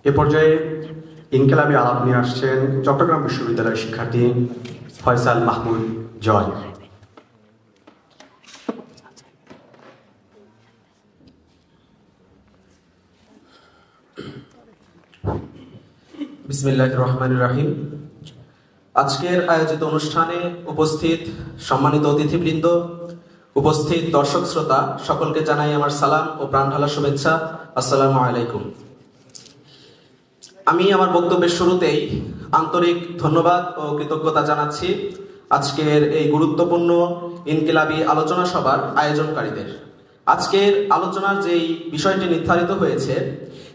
এ পর্যায়ে ইনকিলাবি আলাপ নিয়ে আসছেন চট্টগ্রাম বিশ্ববিদ্যালয়ের শিক্ষার্থী ফয়সাল মাহমুদ জয়। বিসমিল্লাহির রহমানির রহিম। আজকের আয়োজিত অনুষ্ঠানে উপস্থিত সম্মানিত অতিথিবৃন্দ, উপস্থিত দর্শক শ্রোতা, সকলকে জানাই আমার সালাম ও প্রাণঢালা শুভেচ্ছা। আসসালামু আলাইকুম। আমি আমার বক্তব্যের শুরুতেই আন্তরিক ধন্যবাদ ও কৃতজ্ঞতা জানাচ্ছি আজকের এই গুরুত্বপূর্ণ ইনকিলাবি আলোচনা সভার আয়োজনকারীদের। আজকের আলোচনার যেই বিষয়টি নির্ধারিত হয়েছে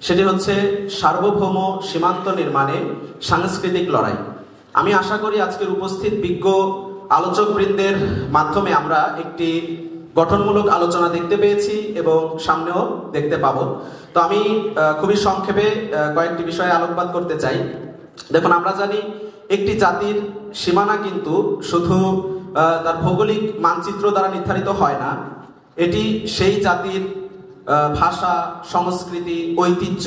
সেটি হচ্ছে সার্বভৌম সীমান্ত নির্মাণে সাংস্কৃতিক লড়াই। আমি আশা করি আজকের উপস্থিত বিজ্ঞ আলোচকবৃন্দের মাধ্যমে আমরা একটি গঠনমূলক আলোচনা দেখতে পেয়েছি এবং সামনেও দেখতে পাবো। তো আমি খুবই সংক্ষেপে কয়েকটি বিষয়ে আলোকপাত করতে চাই। দেখুন, আমরা জানি একটি জাতির সীমানা কিন্তু শুধু তার ভৌগোলিক মানচিত্র দ্বারা নির্ধারিত হয় না, এটি সেই জাতির ভাষা, সংস্কৃতি, ঐতিহ্য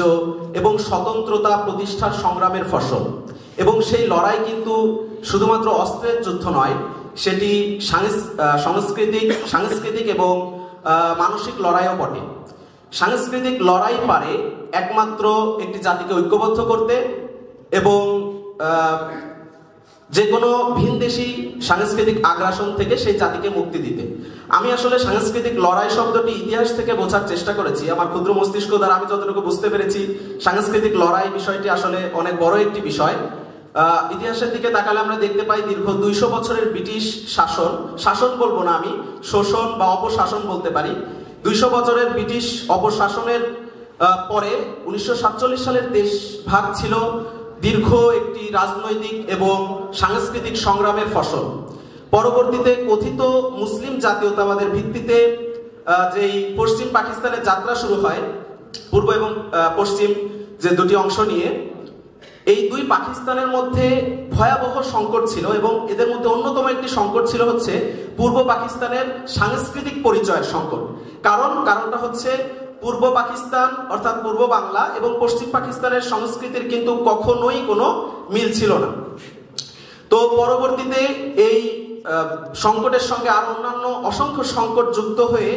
এবং স্বতন্ত্রতা প্রতিষ্ঠার সংগ্রামের ফসল। এবং সেই লড়াই কিন্তু শুধুমাত্র অস্ত্রের যুদ্ধ নয়, সেটি সাংস্কৃতিক এবং মানসিক লড়াইও বটে। সাংস্কৃতিক লড়াই পারে একমাত্র একটি জাতিকে ঐক্যবদ্ধ করতে এবং যে কোনো ভিনদেশী সাংস্কৃতিক আগ্রাসন থেকে সেই জাতিকে মুক্তি দিতে। আমি আসলে সাংস্কৃতিক লড়াই শব্দটি ইতিহাস থেকে বোঝার চেষ্টা করেছি। আমার ক্ষুদ্র মস্তিষ্ক দ্বারা আমি যতটুকু বুঝতে পেরেছি, সাংস্কৃতিক লড়াই বিষয়টি আসলে অনেক বড় একটি বিষয়। ইতিহাসের দিকে তাকালে আমরা দেখতে পাই দীর্ঘ 200 বছরের ব্রিটিশ শাসন বলবো না, আমি শোষণ বা অপশাসন বলতে পারি। 200 বছরের ব্রিটিশ অপশাসনের পরে 1947 সালের দেশ ভাগ ছিল দীর্ঘ একটি রাজনৈতিক এবং সাংস্কৃতিক সংগ্রামের ফসল। পরবর্তীতে কথিত মুসলিম জাতীয়তাবাদের ভিত্তিতে যেই পশ্চিম পাকিস্তানের যাত্রা শুরু হয়, পূর্ব এবং পশ্চিম যে দুটি অংশ নিয়ে, এই দুই পাকিস্তানের মধ্যে ভয়াবহ সংকট ছিল এবং এদের মধ্যে অন্যতম একটি সংকট ছিল হচ্ছে পূর্ব পাকিস্তানের সাংস্কৃতিক পরিচয়ের সংকট। কারণটা হচ্ছে পূর্ব পাকিস্তান অর্থাৎ পূর্ব বাংলা এবং পশ্চিম পাকিস্তানের সংস্কৃতির কিন্তু কখনোই কোনো মিল ছিল না। তো পরবর্তীতে এই সংকটের সঙ্গে আরো অন্যান্য অসংখ্য সংকট যুক্ত হয়ে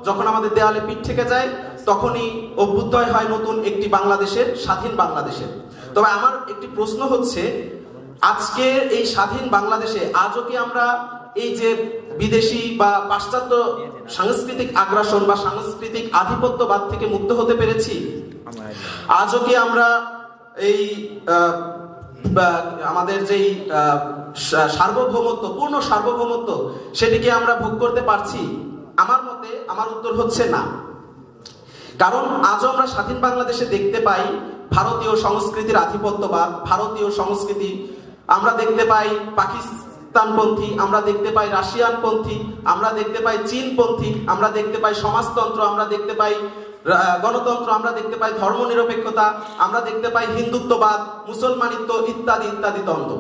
যখন আমাদের দেওয়ালে পিঠ থেকে যায়, তখনই অভ্যুদয় হয় নতুন একটি বাংলাদেশের, স্বাধীন বাংলাদেশের। তবে আমার একটি প্রশ্ন হচ্ছে, আজকে এই স্বাধীন বাংলাদেশে আজও কি আমরা এই যে বিদেশি বা পাশ্চাত্য সাংস্কৃতিক আগ্রাসন বা সাংস্কৃতিক আধিপত্যবাদ থেকে মুক্ত হতে পেরেছি? আজও কি আমরা এই আমাদের যেই সার্বভৌমত্ব, পূর্ণ সার্বভৌমত্ব, সেটিকে আমরা ভোগ করতে পারছি? আমার উত্তর হচ্ছে না। কারণ আজও আমরা স্বাধীন বাংলাদেশে দেখতে পাই ভারতীয় সংস্কৃতির আধিপত্যবাদ, ভারতীয় সংস্কৃতি আমরা দেখতে পাই পাকিস্তানপন্থী, আমরা দেখতে পাই রাশিয়ানপন্থী, আমরা দেখতে পাই চীনপন্থী, আমরা দেখতে পাই সমাজতন্ত্র, আমরা দেখতে পাই গণতন্ত্র, আমরা দেখতে পাই ধর্মনিরপেক্ষতা, আমরা দেখতে পাই হিন্দুত্ববাদ, মুসলমানিত্ব ইত্যাদি ইত্যাদি দ্বন্দ্ব।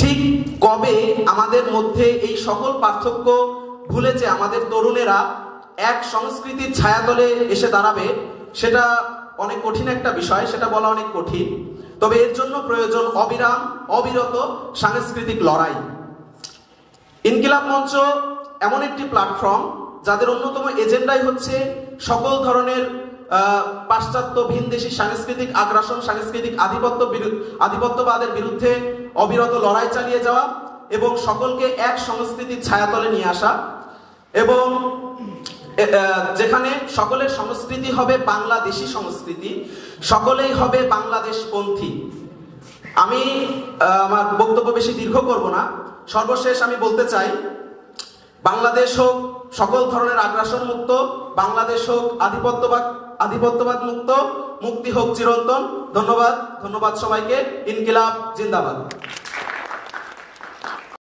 ঠিক কবে আমাদের মধ্যে এই সকল পার্থক্য ভুলে যে আমাদের তরুণেরা এক সংস্কৃতির ছায়াতলে এসে দাঁড়াবে, সেটা অনেক কঠিন একটা বিষয়, সেটা বলা অনেক কঠিন। তবে এর জন্য প্রয়োজন অবিরত সাংস্কৃতিক লড়াই। ইনকিলাব মঞ্চ এমন একটি প্ল্যাটফর্ম যাদের অন্যতম এজেন্ডাই হচ্ছে সকল ধরনের পাশ্চাত্য ভিনদেশী সাংস্কৃতিক আগ্রাসন, সাংস্কৃতিক আধিপত্যবাদের বিরুদ্ধে অবিরত লড়াই চালিয়ে যাওয়া এবং সকলকে এক সংস্কৃতির ছায়াতলে নিয়ে আসা, এবং যেখানে সকলের সংস্কৃতি হবে বাংলাদেশি সংস্কৃতি, সকলেই হবে বাংলাদেশপন্থী। আমি আমার বক্তব্য বেশি দীর্ঘ করব না। সর্বশেষ আমি বলতে চাই, বাংলাদেশ হোক সকল ধরনের আগ্রাসন মুক্ত, বাংলাদেশ হোক আধিপত্যবাদ মুক্ত, মুক্তি হোক চিরন্তন। ধন্যবাদ সবাইকে। ইনকিলাব জিন্দাবাদ।